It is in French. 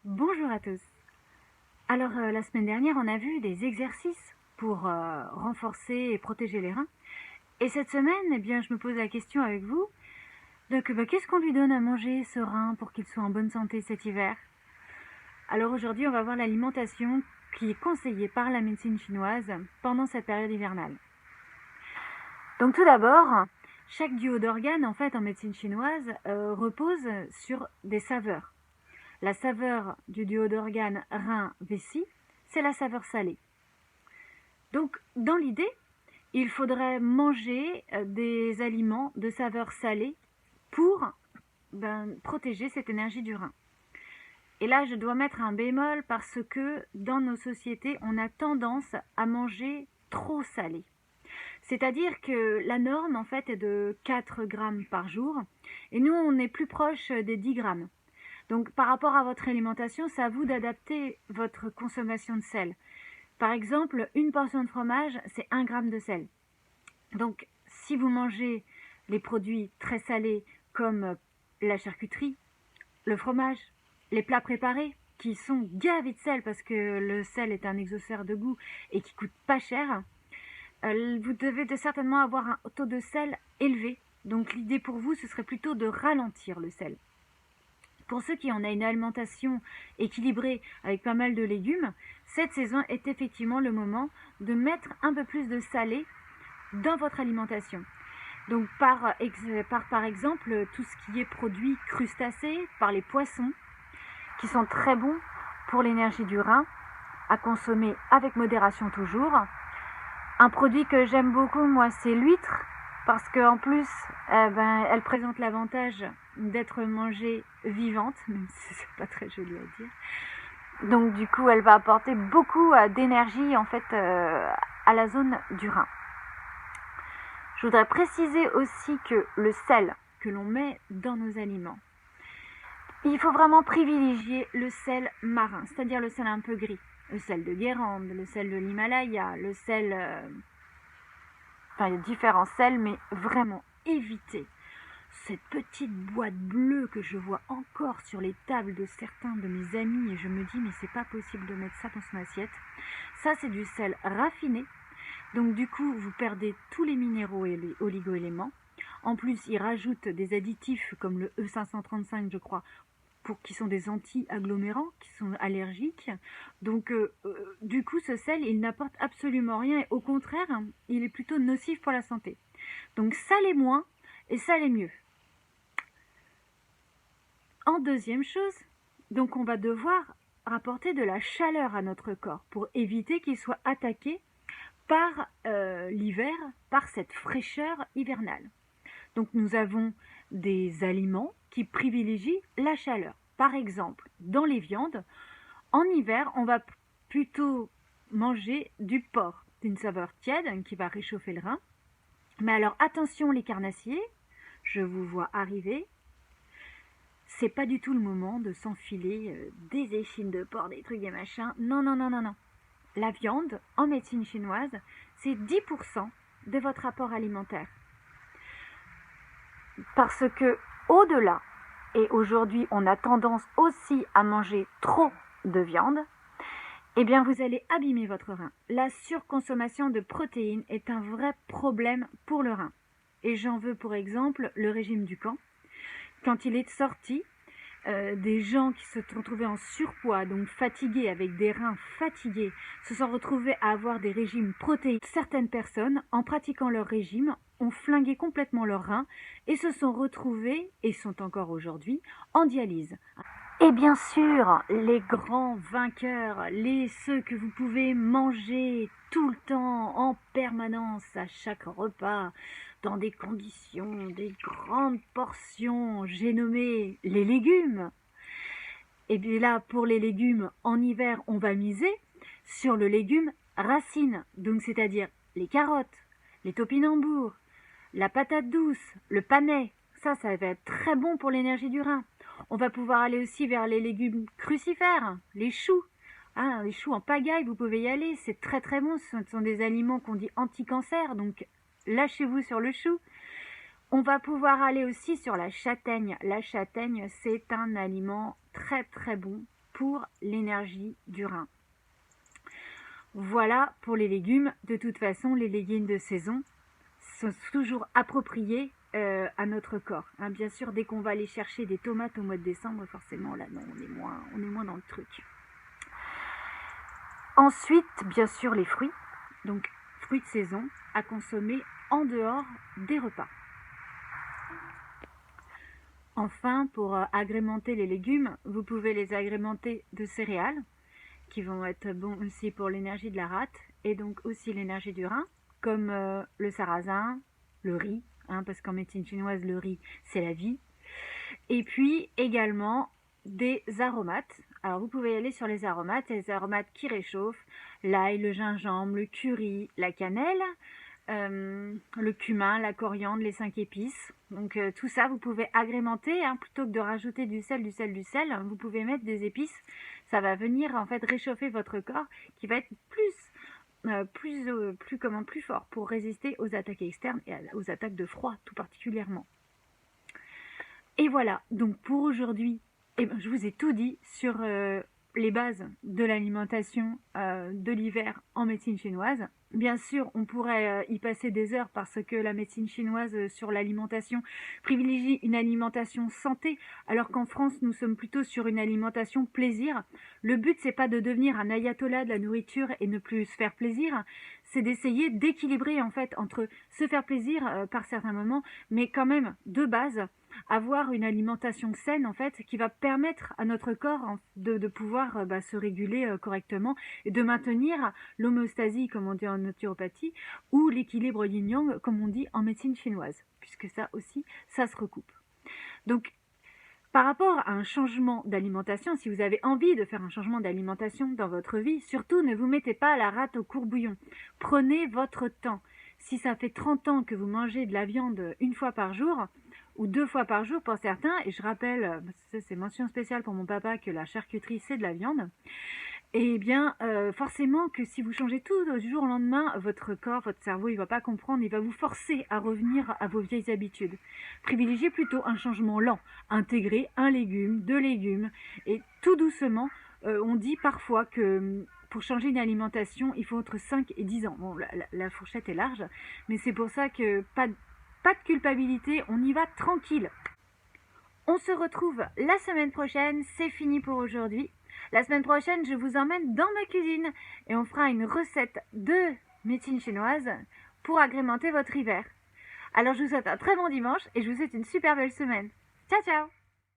Bonjour à tous. Alors, la semaine dernière, on a vu des exercices pour renforcer et protéger les reins. Et cette semaine, eh bien, je me pose la question avec vous. Donc, qu'est-ce qu'on lui donne à manger, ce rein, pour qu'il soit en bonne santé cet hiver? Alors aujourd'hui, on va voir l'alimentation qui est conseillée par la médecine chinoise pendant cette période hivernale. Donc tout d'abord, chaque duo d'organes, en fait, en médecine chinoise, repose sur des saveurs. La saveur du duo d'organes rein-vessie, c'est la saveur salée. Donc, dans l'idée, il faudrait manger des aliments de saveur salée pour protéger cette énergie du rein. Et là, je dois mettre un bémol parce que dans nos sociétés, on a tendance à manger trop salé. C'est-à-dire que la norme, en fait, est de 4 grammes par jour. Et nous, on est plus proche des 10 grammes. Donc, par rapport à votre alimentation, c'est à vous d'adapter votre consommation de sel. Par exemple, une portion de fromage, c'est 1 gramme de sel. Donc, si vous mangez les produits très salés comme la charcuterie, le fromage, les plats préparés, qui sont gavés de sel parce que le sel est un exauceur de goût et qui coûte pas cher, vous devez certainement avoir un taux de sel élevé. Donc, l'idée pour vous, ce serait plutôt de ralentir le sel. Pour ceux qui en ont une alimentation équilibrée avec pas mal de légumes, cette saison est effectivement le moment de mettre un peu plus de salé dans votre alimentation. Donc par exemple tout ce qui est produit crustacés, par les poissons, qui sont très bons pour l'énergie du rein, à consommer avec modération toujours. Un produit que j'aime beaucoup, moi, c'est l'huître, parce qu'en plus, elle présente l'avantage d'être mangée vivante, même si c'est pas très joli à dire. Donc du coup, elle va apporter beaucoup d'énergie en fait à la zone du rein. Je voudrais préciser aussi que le sel que l'on met dans nos aliments, il faut vraiment privilégier le sel marin, c'est-à-dire le sel un peu gris. Le sel de Guérande, le sel de l'Himalaya, le sel... Enfin, il y a différents sels, mais vraiment évitez cette petite boîte bleue que je vois encore sur les tables de certains de mes amis et je me dis mais c'est pas possible de mettre ça dans son assiette. Ça c'est du sel raffiné, donc du coup vous perdez tous les minéraux et les oligo-éléments. En plus ils rajoutent des additifs comme le E535 je crois, qui sont des anti-agglomérants, qui sont allergiques. Donc du coup ce sel il n'apporte absolument rien et au contraire il est plutôt nocif pour la santé. Donc salez moins et salez mieux. En deuxième chose, donc on va devoir rapporter de la chaleur à notre corps pour éviter qu'il soit attaqué par l'hiver, par cette fraîcheur hivernale. Donc nous avons des aliments qui privilégient la chaleur. Par exemple, dans les viandes, en hiver, on va plutôt manger du porc d'une saveur tiède qui va réchauffer le rein. Mais alors attention les carnassiers, je vous vois arriver. C'est pas du tout le moment de s'enfiler des échines de porc, des trucs, des machins. Non, non, non, non, non. La viande, en médecine chinoise, c'est 10% de votre apport alimentaire. Parce que, au-delà, et aujourd'hui on a tendance aussi à manger trop de viande, eh bien vous allez abîmer votre rein. La surconsommation de protéines est un vrai problème pour le rein. Et j'en veux pour exemple le régime du camp. Quand il est sorti, des gens qui se sont retrouvés en surpoids, donc fatigués, avec des reins fatigués, se sont retrouvés à avoir des régimes protéiques. Certaines personnes, en pratiquant leur régime, ont flingué complètement leurs reins et se sont retrouvés, et sont encore aujourd'hui, en dialyse. Et bien sûr, les grands vainqueurs, ceux que vous pouvez manger tout le temps, en permanence, à chaque repas, dans des conditions, des grandes portions, j'ai nommé les légumes. Et bien là, pour les légumes, en hiver, on va miser sur le légume racine, donc c'est-à-dire les carottes, les topinambours, la patate douce, le panais. Ça va être très bon pour l'énergie du rein. On va pouvoir aller aussi vers les légumes crucifères, les choux. Ah, les choux en pagaille, vous pouvez y aller, c'est très très bon. Ce sont des aliments qu'on dit anti-cancer, donc lâchez-vous sur le chou. On va pouvoir aller aussi sur la châtaigne. La châtaigne, c'est un aliment très très bon pour l'énergie du rein. Voilà pour les légumes. De toute façon, les légumes de saison sont toujours appropriés à notre corps. Hein, bien sûr, dès qu'on va aller chercher des tomates au mois de décembre, forcément, là, non, on est moins dans le truc. Ensuite, bien sûr, les fruits. Donc, fruits de saison à consommer en dehors des repas. Enfin, pour agrémenter les légumes, vous pouvez les agrémenter de céréales qui vont être bons aussi pour l'énergie de la rate et donc aussi l'énergie du rein, comme le sarrasin, le riz, hein, parce qu'en médecine chinoise, le riz, c'est la vie. Et puis également des aromates. Alors vous pouvez aller sur les aromates, il y a les aromates qui réchauffent, l'ail, le gingembre, le curry, la cannelle, le cumin, la coriandre, les 5 épices. Donc tout ça, vous pouvez agrémenter, hein, plutôt que de rajouter du sel, vous pouvez mettre des épices. Ça va venir en fait réchauffer votre corps qui va être plus fort pour résister aux attaques externes et aux attaques de froid tout particulièrement. Et voilà, donc pour aujourd'hui, je vous ai tout dit sur les bases de l'alimentation de l'hiver en médecine chinoise. Bien sûr, on pourrait y passer des heures parce que la médecine chinoise sur l'alimentation privilégie une alimentation santé, alors qu'en France, nous sommes plutôt sur une alimentation plaisir. Le but, c'est pas de devenir un ayatollah de la nourriture et ne plus se faire plaisir, c'est d'essayer d'équilibrer en fait entre se faire plaisir par certains moments, mais quand même de base avoir une alimentation saine en fait qui va permettre à notre corps de pouvoir se réguler correctement et de maintenir l'homéostasie comme on dit en naturopathie ou l'équilibre yin-yang comme on dit en médecine chinoise, puisque ça aussi ça se recoupe. Donc par rapport à un changement d'alimentation, si vous avez envie de faire un changement d'alimentation dans votre vie, surtout ne vous mettez pas la rate au courbouillon. Prenez votre temps. Si ça fait 30 ans que vous mangez de la viande une fois par jour, ou 2 fois par jour pour certains, et je rappelle, c'est mention spéciale pour mon papa, que la charcuterie c'est de la viande, et bien forcément que si vous changez tout du jour au lendemain, votre corps, votre cerveau, il ne va pas comprendre, il va vous forcer à revenir à vos vieilles habitudes. Privilégiez plutôt un changement lent, intégrer un légume, 2 légumes, et tout doucement, on dit parfois que pour changer une alimentation, il faut entre 5 et 10 ans. Bon, la fourchette est large, mais c'est pour ça que pas de culpabilité, on y va tranquille. On se retrouve la semaine prochaine, c'est fini pour aujourd'hui. La semaine prochaine, je vous emmène dans ma cuisine et on fera une recette de médecine chinoise pour agrémenter votre hiver. Alors je vous souhaite un très bon dimanche et je vous souhaite une super belle semaine. Ciao ciao!